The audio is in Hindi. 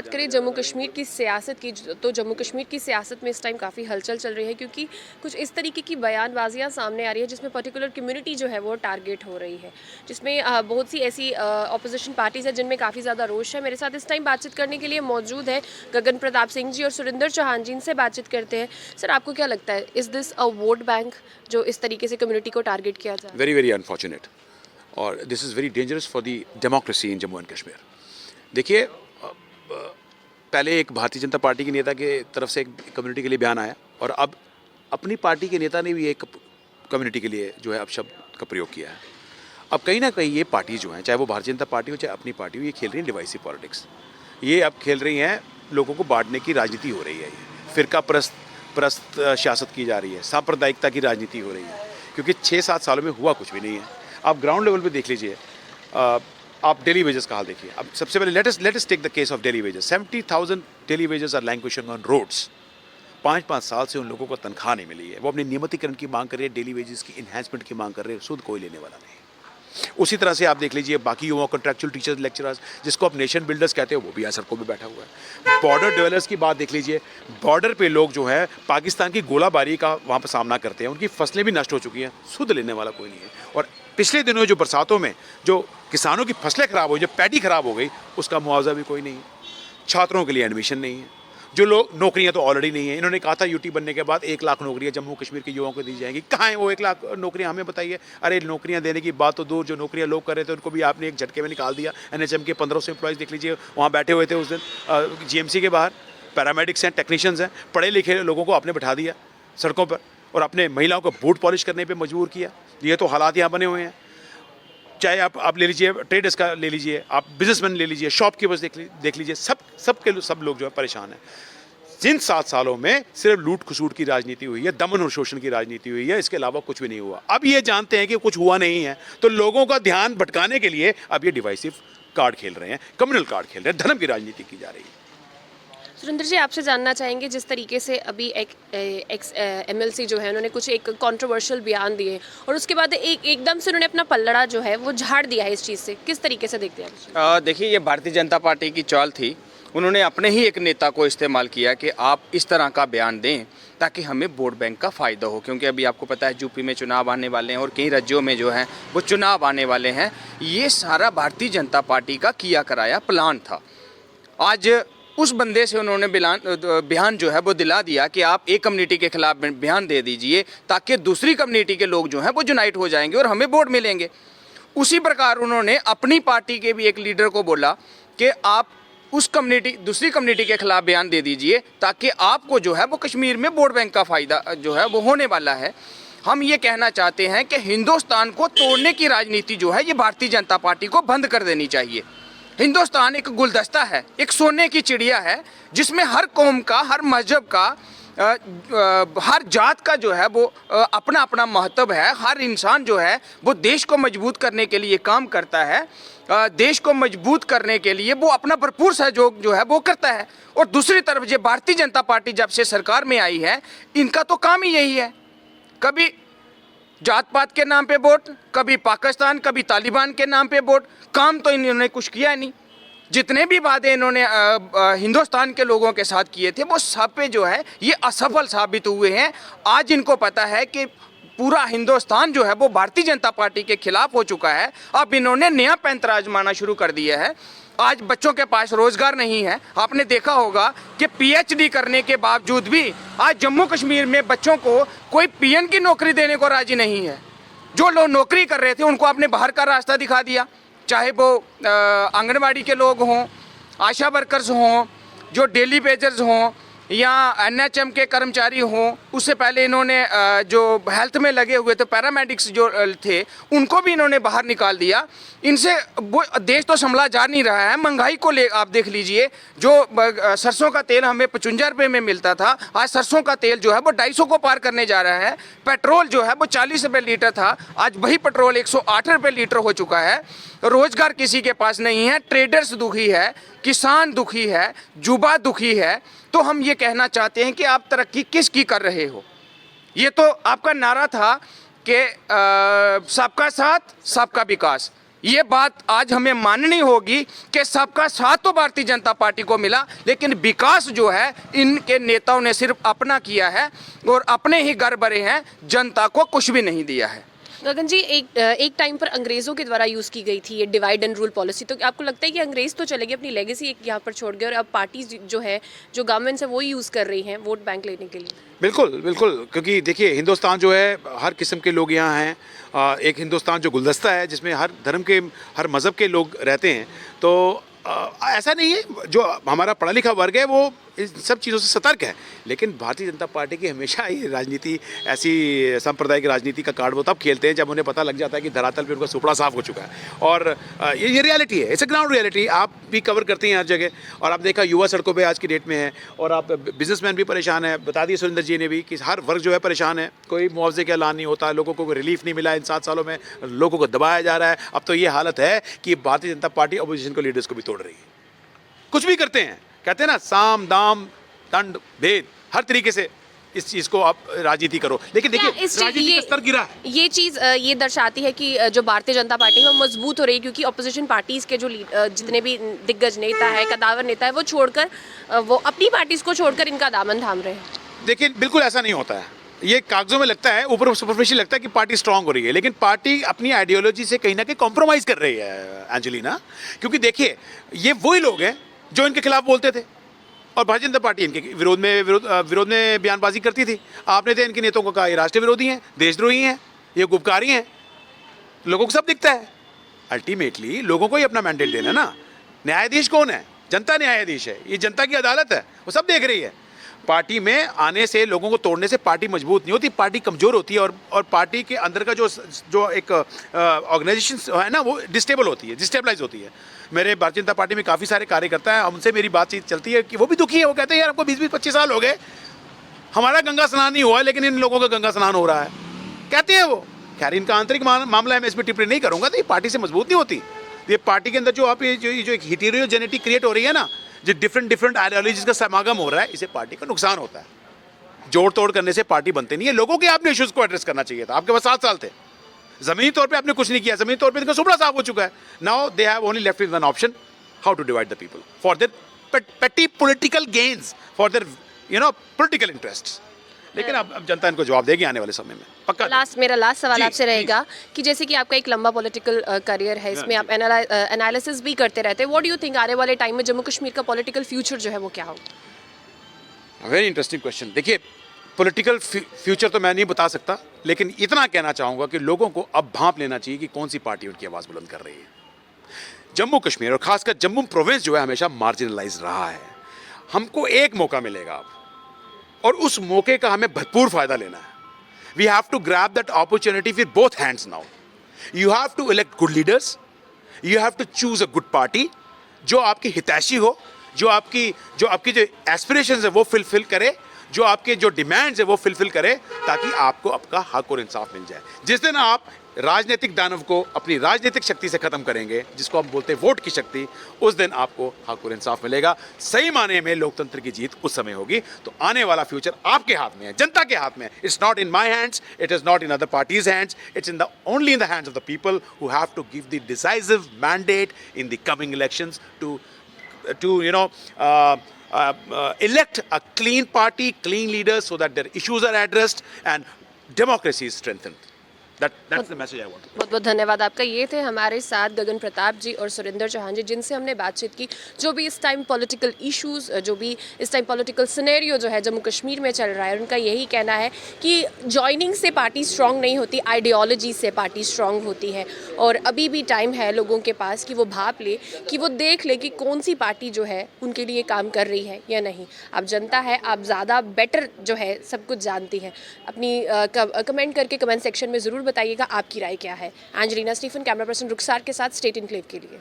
बात करें जम्मू कश्मीर की सियासत की, तो जम्मू कश्मीर की सियासत में इस टाइम काफ़ी हलचल चल रही है, क्योंकि कुछ इस तरीके की बयानबाजियां सामने आ रही है जिसमें पर्टिकुलर कम्युनिटी जो है वो टारगेट हो रही है, जिसमें बहुत सी ऐसी ऑपोजिशन पार्टीज है जिनमें काफ़ी ज़्यादा रोष है। मेरे साथ इस टाइम बातचीत करने के लिए मौजूद है गगन प्रताप सिंह जी और सुरिंदर चौहान जी। इनसे बातचीत करते हैं। सर, आपको क्या लगता है, is this a vote bank जो इस तरीके से कम्युनिटी को टारगेट किया जाए? वेरी वेरी अनफॉर्चुनेट, और this is very dangerous for the democracy in Jammu and Kashmir. देखिए, पहले एक भारतीय जनता पार्टी के नेता के तरफ से एक कम्युनिटी के लिए बयान आया, और अब अपनी पार्टी के नेता ने भी एक कम्युनिटी के लिए जो है अब शब्द का प्रयोग किया है। अब कहीं ना कहीं ये पार्टी जो है, चाहे वो भारतीय जनता पार्टी हो चाहे अपनी पार्टी हो, ये खेल रही है डिवाइसिव पॉलिटिक्स। ये अब खेल रही हैं, लोगों को बांटने की राजनीति हो रही है। ये फिरका परस्त सियासत की जा रही है, सांप्रदायिकता की राजनीति हो रही है, क्योंकि 6-7 सालों में हुआ कुछ भी नहीं है। आप ग्राउंड लेवल पे देख लीजिए, आप डेली वेजेस का हाल देखिए। अब सबसे पहले let us take the case of daily wages. 70,000 daily wages are languishing on roads. 5-5 साल से उन लोगों को तनख्वाह नहीं मिली है। वो अपने नियमितीकरण की मांग कर रहे हैं, डेली वेजेस की इन्हेंसमेंट की मांग कर रहे हैं, सुध कोई लेने वाला नहीं। उसी तरह से आप देख लीजिए बाकी युवा कॉन्ट्रैक्चुअल टीचर्स, लेक्चरर्स, जिसको आप नेशन बिल्डर्स कहते हो, वो भी आज सड़कों पे बैठा हुआ है। बॉर्डर ड्वेलर्स की बात देख लीजिए, बॉर्डर पे लोग जो है पाकिस्तान की गोलाबारी का वहाँ पर सामना करते हैं, उनकी फसलें भी नष्ट हो चुकी हैं, सुध लेने वाला कोई नहीं है। और पिछले दिनों जो बरसातों में जो किसानों की फसलें खराब हुई, जो पैडी खराब हो गई, उसका मुआवजा भी कोई नहीं है। छात्रों के लिए एडमिशन नहीं है। जो लोग, नौकरियां तो ऑलरेडी नहीं है। इन्होंने कहा था यूटी बनने के बाद 1 लाख नौकरियां जम्मू कश्मीर के युवाओं को दी जाएंगी। कहाँ है वो 1 लाख नौकरियां, हमें बताइए। अरे नौकरियां देने की बात तो दूर, जो नौकरियां लोग कर रहे थे उनको भी आपने एक झटके में निकाल दिया। NHM के 1500 एम्प्लॉयज़ देख लीजिए, वहाँ बैठे हुए थे उस दिन GMC के बाहर। पैरामेडिक्स हैं, टेक्नीशियंस हैं, पढ़े लिखे लोगों को आपने बैठा दिया सड़कों पर, और अपने महिलाओं को बूट पॉलिश करने पर मजबूर किया। ये तो हालात यहाँ बने हुए हैं। चाहे आप ले लीजिए, ट्रेडर्स का ले लीजिए, आप बिजनेसमैन ले लीजिए, शॉपकीपर्स देख लीजिए, सब लोग जो है परेशान हैं। जिन 7 सालों में सिर्फ लूट खसूट की राजनीति हुई है, दमन और शोषण की राजनीति हुई है, इसके अलावा कुछ भी नहीं हुआ। अब ये जानते हैं कि कुछ हुआ नहीं है, तो लोगों का ध्यान भटकाने के लिए अब ये डिवाइसिव कार्ड खेल रहे हैं, कम्युनल कार्ड खेल रहे हैं, धर्म की राजनीति की जा रही है। सुरेंद्र जी, आपसे जानना चाहेंगे, जिस तरीके से अभी एक MLC जो है उन्होंने कुछ एक कंट्रोवर्शियल बयान दिए और उसके बाद एकदम से उन्होंने अपना पल्लड़ा जो है वो झाड़ दिया है इस चीज़ से, किस तरीके से देखते हैं? देखिए, ये भारतीय जनता पार्टी की चाल थी। उन्होंने अपने ही एक नेता को इस्तेमाल किया कि आप इस तरह का बयान दें ताकि हमें वोट बैंक का फ़ायदा हो, क्योंकि अभी आपको पता है यूपी में चुनाव आने वाले हैं और कई राज्यों में जो है वो चुनाव आने वाले हैं। ये सारा भारतीय जनता पार्टी का किया कराया प्लान था। आज उस बंदे से उन्होंने बयान जो है वो दिला दिया कि आप एक कम्युनिटी के खिलाफ बयान दे दीजिए ताकि दूसरी कम्युनिटी के लोग जो हैं वो यूनाइट हो जाएंगे और हमें वोट मिलेंगे। उसी प्रकार उन्होंने अपनी पार्टी के भी एक लीडर को बोला कि आप दूसरी कम्युनिटी के खिलाफ बयान दे दीजिए ताकि आपको जो है वो कश्मीर में वोट बैंक का फ़ायदा जो है वो होने वाला है। हम ये कहना चाहते हैं कि हिंदुस्तान को तोड़ने की राजनीति जो है ये भारतीय जनता पार्टी को बंद कर देनी चाहिए। हिंदुस्तान एक गुलदस्ता है, एक सोने की चिड़िया है, जिसमें हर कौम का, हर मजहब का, हर जात का जो है वो अपना अपना महत्व है। हर इंसान जो है वो देश को मजबूत करने के लिए काम करता है। देश को मजबूत करने के लिए वो अपना भरपूर सहयोग जो है वो करता है। और दूसरी तरफ जो भारतीय जनता पार्टी जब से सरकार में आई है, इनका तो काम ही यही है, कभी जात पात के नाम पे वोट, कभी पाकिस्तान, कभी तालिबान के नाम पे वोट। काम तो इन्होंने कुछ किया नहीं। जितने भी वादे इन्होंने हिंदुस्तान के लोगों के साथ किए थे वो सब पे जो है ये असफल साबित हुए हैं। आज इनको पता है कि पूरा हिंदुस्तान जो है वो भारतीय जनता पार्टी के खिलाफ हो चुका है। अब इन्होंने नया पैंतरा आजमाना शुरू कर दिया है। आज बच्चों के पास रोजगार नहीं है। आपने देखा होगा कि PhD करने के बावजूद भी आज जम्मू कश्मीर में बच्चों को कोई PN की नौकरी देने को राजी नहीं है। जो लोग नौकरी कर रहे थे उनको आपने बाहर का रास्ता दिखा दिया, चाहे वो आंगनवाड़ी के लोग हों, आशा वर्कर्स हों, जो डेली वेजर्स हों, या NHM के कर्मचारी हों। उससे पहले इन्होंने जो हेल्थ में लगे हुए थे पैरामेडिक्स जो थे उनको भी इन्होंने बाहर निकाल दिया। इनसे वो देश तो संभला जा नहीं रहा है। महंगाई को ले आप देख लीजिए, जो सरसों का तेल हमें 55 रुपये में मिलता था, आज सरसों का तेल जो है वो 250 को पार करने जा रहा है। पेट्रोल जो है वो 40 रुपये लीटर था, आज वही पेट्रोल 108 रुपये लीटर हो चुका है। रोजगार किसी के पास नहीं है, ट्रेडर्स दुखी है, किसान दुखी है, युवा दुखी है। तो हम ये कहना चाहते हैं कि आप तरक्की किसकी कर रहे हो? ये तो आपका नारा था कि सबका साथ सबका विकास। ये बात आज हमें माननी होगी कि सबका साथ तो भारतीय जनता पार्टी को मिला, लेकिन विकास जो है इनके नेताओं ने सिर्फ अपना किया है और अपने ही घर भरे हैं, जनता को कुछ भी नहीं दिया है। गगन जी, एक टाइम पर अंग्रेज़ों के द्वारा यूज़ की गई थी ये डिवाइड एंड रूल पॉलिसी, तो आपको लगता है कि अंग्रेज़ तो चले गए, अपनी लेगेसी एक यहाँ पर छोड़ गए और अब पार्टीज जो है, जो गवर्नमेंट्स है, वो यूज़ कर रही हैं वोट बैंक लेने के लिए? बिल्कुल बिल्कुल, क्योंकि देखिए हिंदुस्तान जो है हर किस्म के लोग यहाँ हैं। एक हिंदुस्तान जो गुलदस्ता है जिसमें हर धर्म के, हर मज़हब के लोग रहते हैं। तो ऐसा नहीं है, जो हमारा पढ़ा लिखा वर्ग है वो इन सब चीज़ों से सतर्क है। लेकिन भारतीय जनता पार्टी की हमेशा ये राजनीति, ऐसी सांप्रदायिक राजनीति का कार्ड वो तब खेलते हैं जब उन्हें पता लग जाता है कि धरातल पे उनका सुपड़ा साफ हो चुका है। और ये रियलिटी है, इट्स अ ग्राउंड रियलिटी। आप भी कवर करते हैं हर जगह, और आप देखा युवा सड़कों पे आज की डेट में है, और आप बिजनेसमैन भी परेशान है। बता दिए सुरेंद्र जी ने भी कि हर वर्ग जो है परेशान है, कोई मुआवजे का ऐलान नहीं होता, लोगों को कोई रिलीफ नहीं मिला इन 7 सालों में, लोगों को दबाया जा रहा है। अब तो ये हालत है कि भारतीय जनता पार्टी अपोजिशन को, लीडर्स को भी तोड़ रही है। कुछ भी करते हैं, कहते हैं ना, साम दाम दंड भेद, हर तरीके से इस चीज़ को आप राजनीति करो। लेकिन देखिए राजनीति का स्तर गिरा है। ये चीज़ ये दर्शाती है कि जो भारतीय जनता पार्टी है वो मजबूत हो रही है, क्योंकि अपोजिशन पार्टीज़ के जो जितने भी दिग्गज नेता है, कदावर नेता है, वो छोड़कर वो अपनी पार्टीज़ को छोड़कर इनका दामन थाम रहे हैं। देखिए बिल्कुल ऐसा नहीं होता है। ये कागजों में लगता है, ऊपर सुपरफिशियल लगता है कि पार्टी स्ट्रांग हो रही है, लेकिन पार्टी अपनी आइडियोलॉजी से कहीं ना कहीं कॉम्प्रोमाइज़ कर रही है एंजेलिना। क्योंकि देखिए ये वही लोग हैं जो इनके खिलाफ बोलते थे, और भारतीय जनता पार्टी इनके विरोध में बयानबाजी करती थी। आपने तो इनके नेताओं को कहा ये राष्ट्र विरोधी हैं, देशद्रोही हैं, ये गुपकारी हैं। लोगों को सब दिखता है। अल्टीमेटली लोगों को ही अपना मैंडेट देना ना। न्यायाधीश कौन है? जनता न्यायाधीश है, ये जनता की अदालत है, वो सब देख रही है। पार्टी में आने से, लोगों को तोड़ने से पार्टी मजबूत नहीं होती, पार्टी कमज़ोर होती है। और पार्टी के अंदर का जो एक ऑर्गेनाइजेशन है ना, वो डिस्टेबल होती है, डिस्टेबलाइज होती है। मेरे भारतीय जनता पार्टी में काफ़ी सारे कार्यकर्ता हैं, उनसे मेरी बातचीत चलती है कि वो भी दुखी है। वो कहते हैं यार हमको 20-25 साल हो गए, हमारा गंगा स्नान नहीं हुआ, लेकिन इन लोगों का गंगा स्नान हो रहा है, कहते हैं वो। खैर इनका आंतरिक मामला है, मैं इसमें टिप्पणी नहीं करूँगा। तो ये पार्टी से मजबूत नहीं होती। ये पार्टी के अंदर जो आप जो एक हिटेरियोजेनिटी क्रिएट हो रही है ना, जो डिफरेंट आइडियोलॉजीज का समागम हो रहा है, इससे पार्टी का नुकसान होता है। जोड़ तोड़ करने से पार्टी बनते नहीं है। लोगों के आपने इश्यूज को एड्रेस करना चाहिए था। आपके पास 7 साल थे, जमीनी तौर पे आपने कुछ नहीं किया। जमीनी तौर पे इनका सुपड़ा साफ हो चुका है। Now they have only left with one option, how to divide the people for their petty political gains, for their political interests. लेकिन अब जनता इनको जवाब देगी आने वाले समय में, पक्का। मेरा लास्ट सवाल जी, आपसे रहेगा कि जैसे कि आपका एक लंबा पॉलिटिकल करियर है, इसमें आप एनालिसिस भी करते रहते हैं। व्हाट डू यू थिंक आने वाले टाइम में जम्मू कश्मीर का पॉलिटिकल फ्यूचर जो है वो क्या होगा? Very interesting question. देखिए पॉलिटिकल फ्यूचर तो मैं नहीं बता सकता, लेकिन इतना कहना चाहूँगा कि लोगों को अब भांप लेना चाहिए कि कौन सी पार्टी उनकी आवाज़ बुलंद कर रही है। जम्मू कश्मीर और खासकर जम्मू प्रोविंस जो है हमेशा मार्जिनलाइज रहा है। हमको एक मौका मिलेगा अब, और उस मौके का हमें भरपूर फ़ायदा लेना है। We have to grab that opportunity with both hands now. You have to elect good leaders, you have to choose a good party जो आपकी हितैषी हो, जो आपकी जो एस्पिरेशंस है वो फुलफिल करे, जो आपके जो डिमांड्स है वो फुलफिल करे, ताकि आपको आपका हक और इंसाफ मिल जाए। जिस दिन आप राजनीतिक दानव को अपनी राजनीतिक शक्ति से ख़त्म करेंगे, जिसको हम बोलते हैं वोट की शक्ति, उस दिन आपको हक और इंसाफ मिलेगा। सही माने में लोकतंत्र की जीत उस समय होगी। तो आने वाला फ्यूचर आपके हाथ में है, जनता के हाथ में है। It's not in my hands, it is not in other parties hands, it's in the only in the hands of the people who have to give the decisive mandate in the coming elections to elect a clean party, clean leaders, so that their issues are addressed and democracy is strengthened. That's the message I want. बहुत बहुत धन्यवाद आपका। ये थे हमारे साथ गगन प्रताप जी और सुरेंद्र चौहान जी, जिनसे हमने बातचीत की। जो भी इस टाइम पॉलिटिकल इश्यूज़, जो भी इस टाइम पॉलिटिकल सिनेरियो जो है जम्मू कश्मीर में चल रहा है, उनका यही कहना है कि जॉइनिंग से पार्टी स्ट्रांग नहीं होती, आइडियोलॉजी से पार्टी स्ट्रांग होती है। और अभी भी टाइम है लोगों के पास कि वो भाप ले, कि वो देख ले कि कौन सी पार्टी जो है उनके लिए काम कर रही है या नहीं। आप जनता है, आप ज़्यादा बेटर जो है सब कुछ जानती है। अपनी कमेंट करके कमेंट सेक्शन में ज़रूर बताइएगा आपकी राय क्या है। एंजेलिना स्टीफन, कैमरा पर्सन रुखसार के साथ, स्टेट इनक्लेव के लिए।